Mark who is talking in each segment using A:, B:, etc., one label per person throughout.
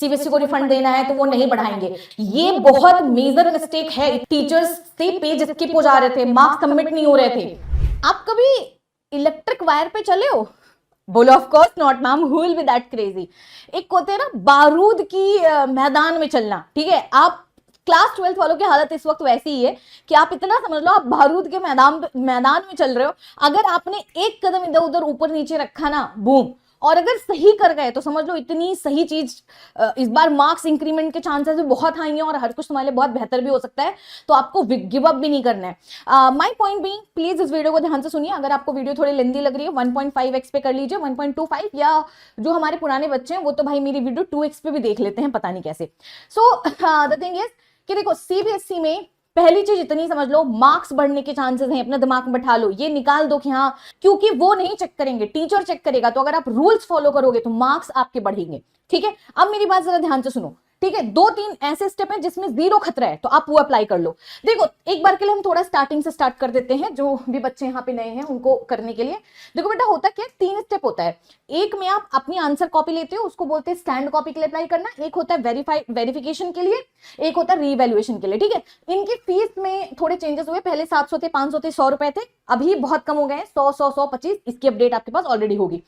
A: CBSE को refund देना है तो वो नहीं बढ़ाएंगे। ये बहुत मेजर मिस्टेक है। टीचर्स से पेज स्किप हो जा रहे थे, मार्क्स सबमिट नहीं हो रहे थे। आप कभी इलेक्ट्रिक वायर पे चले हो? बोलो of course not ma'am, who will be that crazy. एक होते हैं ना बारूद की मैदान में चलना, ठीक है। आप क्लास 12th वालों की हालत इस वक्त वैसी ही है कि आप इतना समझ लो आप बारूद के मैदान में चल रहे हो। अगर आपने एक कदम इधर उधर ऊपर नीचे रखा ना, बूम, और अगर सही कर गए तो समझ लो इतनी सही चीज। इस बार मार्क्स इंक्रीमेंट के चांसेस भी बहुत हाई हैं और हर कुछ तुम्हारे लिए बहुत बेहतर भी हो सकता है, तो आपको गिव अप भी नहीं करना है। माय पॉइंट बीइंग, प्लीज इस वीडियो को ध्यान से सुनिए। अगर आपको वीडियो थोड़ी लेंदी लग रही है 1.5x पे कर लीजिए, 1.25, या जो हमारे पुराने बच्चे हैं वो तो भाई मेरी वीडियो 2x पे भी देख लेते हैं, पता नहीं कैसे। सो द थिंग इज कि देखो सीबीएसई में पहली चीज इतनी समझ लो, मार्क्स बढ़ने के चांसेस हैं, अपने दिमाग में बैठा लो, ये निकाल दो कि हाँ, क्योंकि वो नहीं चेक करेंगे, टीचर चेक करेगा। तो अगर आप रूल्स फॉलो करोगे तो मार्क्स आपके बढ़ेंगे, ठीक है। अब मेरी बात जरा ध्यान से सुनो, ठीक है। 2-3 ऐसे स्टेप हैं जिसमें 0 खतरा है, तो आप वो अप्लाई कर लो। देखो एक बार के लिए हम थोड़ा स्टार्टिंग से स्टार्ट कर देते हैं, जो भी बच्चे यहाँ पे नए हैं उनको करने के लिए। देखो बेटा होता क्या है, 3 स्टेप होता है। एक में आप अपनी आंसर कॉपी लेते हो, उसको बोलते हैं स्कैन्ड कॉपी के लिए अप्लाई करना। एक होता है वेरिफिकेशन के लिए, एक होता है रीवैल्यूएशन के लिए, ठीक है। इनकी फीस में थोड़े चेंजेस हुए, पहले 700 थे, 500 थे, 100 रुपए थे, अभी बहुत कम हो गए हैं, 100-100-125। इसकी अपडेट आपके पास ऑलरेडी होगी।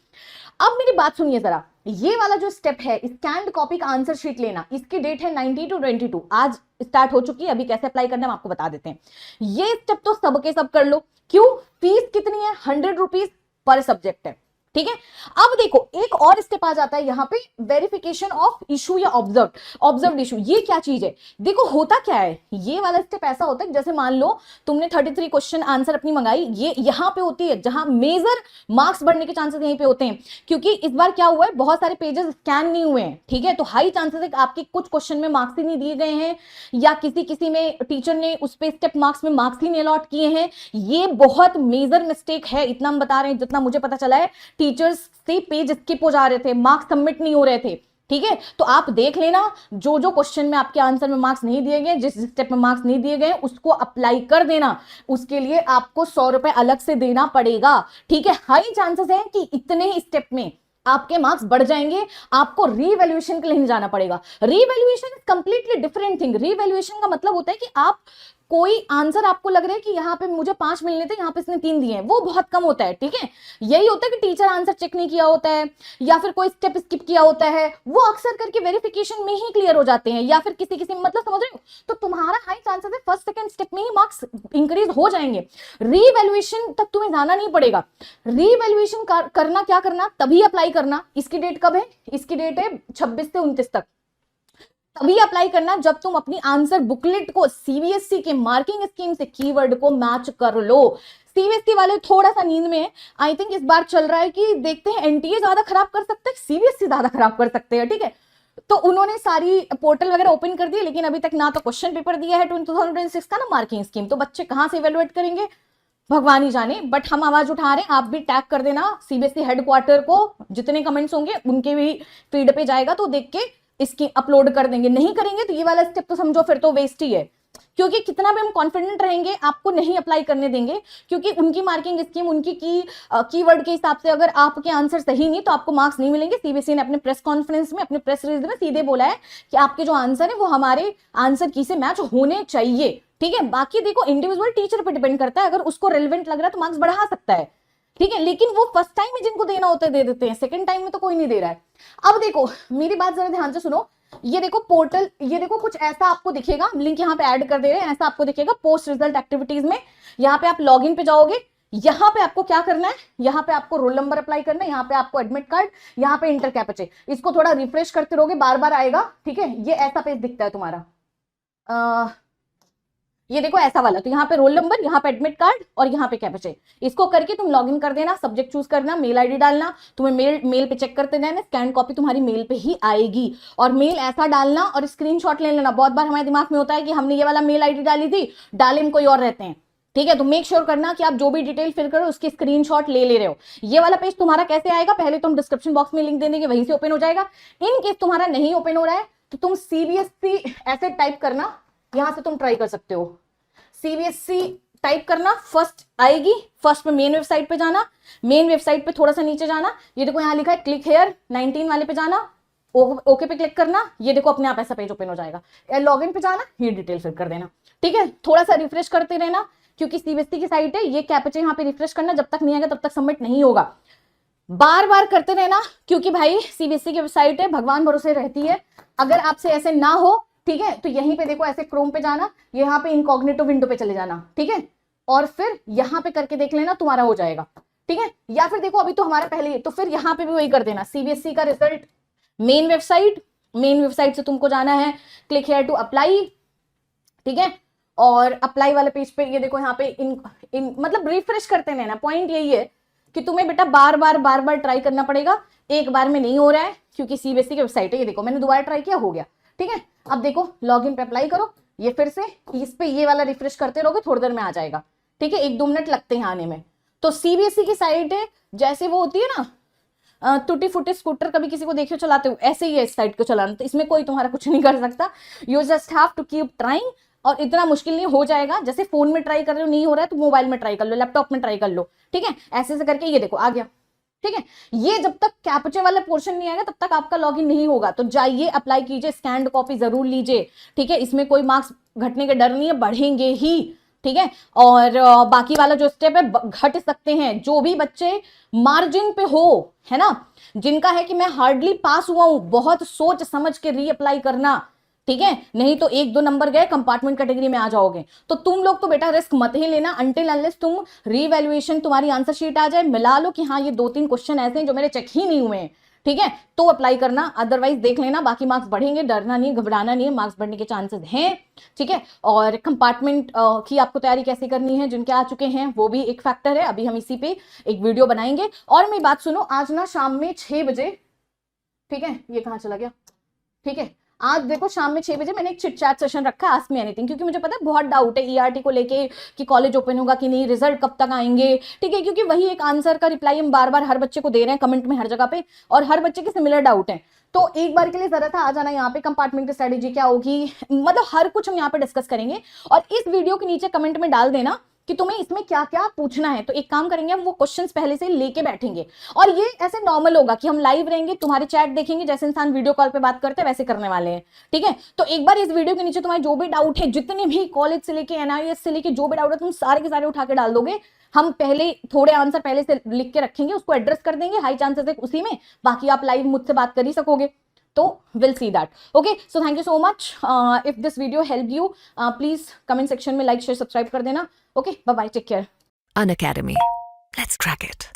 A: अब मेरी बात सुनिए जरा, ये वाला जो स्टेप है स्कैन्ड कॉपी का आंसर शीट लेना, इसकी डेट है 19 to 22, आज स्टार्ट हो चुकी है। अभी कैसे अप्लाई करना है हम आपको बता देते हैं। ये स्टेप तो सबके सब कर लो। क्यों? फीस कितनी है? 100 रुपीज पर सब्जेक्ट है, ठीक है। अब देखो एक और स्टेप आ जाता है यहाँ पे, वेरिफिकेशन ऑफ इशू या ऑब्जर्व्ड इशू। ये क्या चीज है? देखो होता क्या है, ये वाला स्टेप ऐसा होता है जैसे मान लो तुमने 33 क्वेश्चन आंसर अपनी मंगाई, ये यहाँ पे होती है जहां मेजर मार्क्स बढ़ने के चांसेस यहीं पे होते हैं। क्योंकि इस बार क्या हुआ है, बहुत सारे पेजेस स्कैन नहीं हुए हैं, ठीक है। तो हाई चांसेस है आपके कुछ क्वेश्चन में मार्क्स ही नहीं दिए गए हैं, या किसी में टीचर ने उस पे स्टेप मार्क्स में मार्क्स ही नहीं अलॉट किए हैं। ये बहुत मेजर मिस्टेक है, इतना हम बता रहे हैं जितना मुझे पता चला है। टीचर्स से पेज स्किप हो जा रहे थे, मार्क्स सबमिट नहीं हो रहे थे, ठीक है। तो आप देख लेना, जो जो क्वेश्चन में आपके आंसर में मार्क्स नहीं दिए गए, जिस स्टेप में मार्क्स नहीं दिए गए, उसको अप्लाई कर देना। उसके लिए आपको 100 रुपए अलग से देना पड़ेगा, ठीक है। हाई चांसेस है कि इतने ही स्टेप में आपके मार्क्स बढ़ जाएंगे, आपको रीवैल्यूएशन के लिए नहीं जाना पड़ेगा। Revaluation is completely different thing. Revaluation का मतलब होता है कि आप कोई आंसर आपको लग रहा है कि यहाँ पे मुझे 5 मिलने थे, यहाँ पे इसने 3 दिए हैं, वो बहुत कम होता है, ठीक है। यही होता है कि टीचर आंसर चेक नहीं किया होता है, या फिर कोई स्टेप स्किप किया होता है, वो अक्सर करके वेरिफिकेशन में ही क्लियर हो जाते हैं, या फिर किसी मतलब समझ रहे हो। तो तुम्हारा हाई चांसेस है फर्स्ट सेकंड स्टेप में ही मार्क्स इंक्रीज हो जाएंगे। रीवैल्यूएशन तक तुम्हें जाना नहीं पड़ेगा। रीवैल्यूएशन करना क्या करना, तभी अप्लाई करना। इसकी डेट कब है? इसकी डेट है 26 से 29 तक। तभी अप्लाई करना जब तुम अपनी आंसर बुकलेट को सीबीएसई के मार्किंग स्कीम से कीवर्ड को मैच कर लो। सीबीएसई वाले थोड़ा सा नींद में, आई थिंक इस बार चल रहा है कि देखते हैं एनटीए ज्यादा खराब कर सकते हैं, सीबीएसई ज्यादा खराब कर सकते हैं, ठीक है। तो उन्होंने सारी पोर्टल वगैरह ओपन कर दिए, लेकिन अभी तक ना तो क्वेश्चन पेपर दिया है 2026 का, ना मार्किंग स्कीम। तो बच्चे कहां से इवेलुएट करेंगे भगवान ही जाने। बट हम आवाज उठा रहे हैं, आप भी टैग कर देना सीबीएसई हेडक्वार्टर को, जितने कमेंट्स होंगे उनके भी फीड पे जाएगा, तो देख के इसकी अपलोड कर देंगे। नहीं करेंगे तो ये वाला स्टेप तो समझो फिर तो वेस्ट ही है, क्योंकि कितना भी हम कॉन्फिडेंट रहेंगे आपको नहीं अप्लाई करने देंगे। क्योंकि उनकी मार्किंग स्कीम, उनकी कीवर्ड के हिसाब से अगर आपके आंसर सही नहीं तो आपको मार्क्स नहीं मिलेंगे। सीबीएसई ने अपने प्रेस कॉन्फ्रेंस में, अपने प्रेस रिलीज में सीधे बोला है कि आपके जो आंसर है वो हमारे आंसर की से मैच होने चाहिए, ठीक है। बाकी देखो इंडिविजुअल टीचर पर डिपेंड करता है, अगर उसको रेलिवेंट लग रहा है तो मार्क्स बढ़ा सकता है, ठीक है। लेकिन वो फर्स्ट टाइम में जिनको देना होता है दे देते हैं, सेकंड टाइम में तो कोई नहीं दे रहा है। अब देखो मेरी बात जरा ध्यान से सुनो, ये देखो पोर्टल, ये देखो कुछ ऐसा आपको दिखेगा, लिंक यहाँ पे ऐड कर दे रहे हैं, ऐसा आपको दिखेगा पोस्ट रिजल्ट एक्टिविटीज में। यहाँ पे आप लॉगिन पे जाओगे, यहाँ पे आपको क्या करना है, यहाँ पे आपको रोल नंबर अप्लाई करना है, यहाँ पे आपको एडमिट कार्ड, यहाँ पे इंटर कैप्चा। इसको थोड़ा रिफ्रेश करते रहोगे, बार बार आएगा, ठीक है। ये ऐसा पेज दिखता है तुम्हारा, ये देखो ऐसा वाला। तो यहाँ पे रोल नंबर, यहाँ पे एडमिट कार्ड और यहाँ पे कैप्चा। इसको करके तुम लॉगिन कर देना, सब्जेक्ट चूज करना, मेल आईडी डालना, तुम्हें मेल पे चेक करते रहना, स्कैन कॉपी तुम्हारी मेल पे ही आएगी। और मेल ऐसा डालना और स्क्रीनशॉट ले लेना। बहुत बार हमारे दिमाग में होता है कि हमने ये वाला मेल आईडी डाली थी, डाले में कोई और रहते हैं, ठीक है। तो मेक श्योर करना कि आप जो भी डिटेल फिल करो उसकी स्क्रीनशॉट ले रहे हो। ये वाला पेज तुम्हारा कैसे आएगा, पहले तुम डिस्क्रिप्शन बॉक्स में लिंक दे देंगे, वहीं से ओपन हो जाएगा। इन केस तुम्हारा नहीं ओपन हो रहा है तो तुम सीबीएसई ऐसे टाइप करना, यहां से तुम ट्राई कर सकते हो। सीबीएसई टाइप करना, फर्स्ट आएगी, फर्स्ट में मेन वेबसाइट पे जाना, मेन वेबसाइट पे थोड़ा सा नीचे जाना, ये देखो यहाँ लिखा है क्लिक हेयर, 19 वाले पे जाना, ओके पे क्लिक करना, ये देखो अपने आप ऐसा पेज ओपन हो जाएगा। लॉगिन पे जाना, ये डिटेल फिल कर देना, ठीक है। थोड़ा सा रिफ्रेश करते रहना, क्योंकि सीबीएसई की साइट है, ये कैप्चा यहाँ पे रिफ्रेश करना, जब तक नहीं आएगा तब तक सबमिट नहीं होगा। बार बार करते रहना, क्योंकि भाई सीबीएसई की वेबसाइट है, भगवान भरोसे रहती है। अगर आपसे ऐसे ना हो, ठीक है, तो यहीं पे देखो ऐसे क्रोम पे जाना, यहाँ पे इनकॉग्निटो विंडो पे चले जाना, ठीक है, और फिर यहाँ पे करके देख लेना, तुम्हारा हो जाएगा, ठीक है। या फिर देखो अभी तो हमारा पहले ही, तो फिर यहाँ पे भी वही कर देना, सीबीएसई का रिजल्ट मेन वेबसाइट से तुमको जाना है, क्लिक हियर टू अप्लाई, ठीक है। और अप्लाई वाले पेज पे ये देखो यहाँ पे इन मतलब रिफ्रेश करते रहना। पॉइंट यही है कि तुम्हें बेटा बार बार ट्राई करना पड़ेगा, एक बार में नहीं हो रहा है, क्योंकि सीबीएसई की वेबसाइट है। ये देखो मैंने दोबारा ट्राई किया, हो गया, ठीक है। अब देखो लॉगिन पे अप्लाई करो, ये फिर से इस पे ये वाला रिफ्रेश करते रहोगे, थोड़ी देर में आ जाएगा, ठीक है, 1-2 मिनट लगते हैं आने में। तो सीबीएसई की साइट है, जैसे वो होती है ना टूटी फूटी स्कूटर, कभी किसी को देखियो चलाते हो, ऐसे ही है इस साइट को चलाना, तो इसमें कोई तुम्हारा कुछ नहीं कर सकता। You just have to keep trying, और इतना मुश्किल नहीं, हो जाएगा। जैसे फोन में ट्राई कर रहे हो, नहीं हो रहा है तो मोबाइल में ट्राई कर लो, लैपटॉप में ट्राई कर लो, ठीक है, ऐसे से करके ये देखो आ गया, ठीक है। ये जब तक कैप्चा वाला पोर्शन नहीं आएगा तब तक आपका लॉगिन नहीं होगा। तो जाइए अप्लाई कीजिए, स्कैन्ड कॉपी जरूर लीजिए, ठीक है, इसमें कोई मार्क्स घटने का डर नहीं है, बढ़ेंगे ही, ठीक है। और बाकी वाला जो स्टेप है घट सकते हैं, जो भी बच्चे मार्जिन पे हो, है ना, जिनका है कि मैं हार्डली पास हुआ हूं, बहुत सोच समझ के रीअप्लाई करना, ठीक है, नहीं तो 1-2 नंबर गए कंपार्टमेंट कैटेगरी में आ जाओगे। तो तुम लोग तो बेटा रिस्क मत ही लेना, अनटिल अनलेस तुम रीवैल्यूएशन तुम्हारी आंसर शीट आ जाए, मिला लो कि हाँ ये 2-3 क्वेश्चन ऐसे हैं जो मेरे चेक ही नहीं हुए हैं, ठीक है, तो अप्लाई करना। अदरवाइज देख लेना, बाकी मार्क्स बढ़ेंगे, डरना नहीं, घबराना नहीं है, मार्क्स बढ़ने के चांसेस हैं, ठीक है। और कंपार्टमेंट की आपको तैयारी कैसे करनी है, जिनके आ चुके हैं वो भी एक फैक्टर है, अभी हम इसी पे एक वीडियो बनाएंगे। और मेरी बात सुनो, आज ना शाम में 6 बजे, ठीक है, ये कहाँ चला गया, ठीक है, आज देखो शाम में 6 बजे मैंने एक चिट चैट सेशन रखा है, आस्क मी एनीथिंग, क्योंकि मुझे पता है बहुत डाउट है ईआरटी को लेके कि कॉलेज ओपन होगा कि नहीं, रिजल्ट कब तक आएंगे, ठीक है, क्योंकि वही एक आंसर का रिप्लाई हम बार बार हर बच्चे को दे रहे हैं कमेंट में हर जगह पे, और हर बच्चे के सिमिलर डाउट है। तो एक बार के लिए जरा था आ जाना यहाँ पे, कंपार्टमेंट की स्ट्रेटेजी क्या होगी, मतलब हर कुछ हम यहाँ पे डिस्कस करेंगे। और इस वीडियो के नीचे कमेंट में डाल देना कि तुम्हें इसमें क्या क्या पूछना है, तो एक काम करेंगे हम वो क्वेश्चंस पहले से लेके बैठेंगे, और ये ऐसे नॉर्मल होगा कि हम लाइव रहेंगे, तुम्हारे चैट देखेंगे, जैसे इंसान वीडियो कॉल पे बात करते हैं वैसे करने वाले हैं, ठीक है। तो एक बार इस वीडियो के नीचे तुम्हारे जो भी डाउट है, जितने भी कॉलेज से लेके एनआईएस से लेके जो भी डाउट है, तुम सारे के सारे उठा के डाल दोगे, हम पहले थोड़े आंसर पहले से लिख के रखेंगे, उसको एड्रेस कर देंगे, हाई चांसेस है उसी में, बाकी आप लाइव मुझसे बात कर ही सकोगे, तो we'll see that. Okay, so thank you so much. If this video helped you, please comment section में like, share, subscribe कर देना. Okay, bye bye, take care.
B: Unacademy. Let's crack it.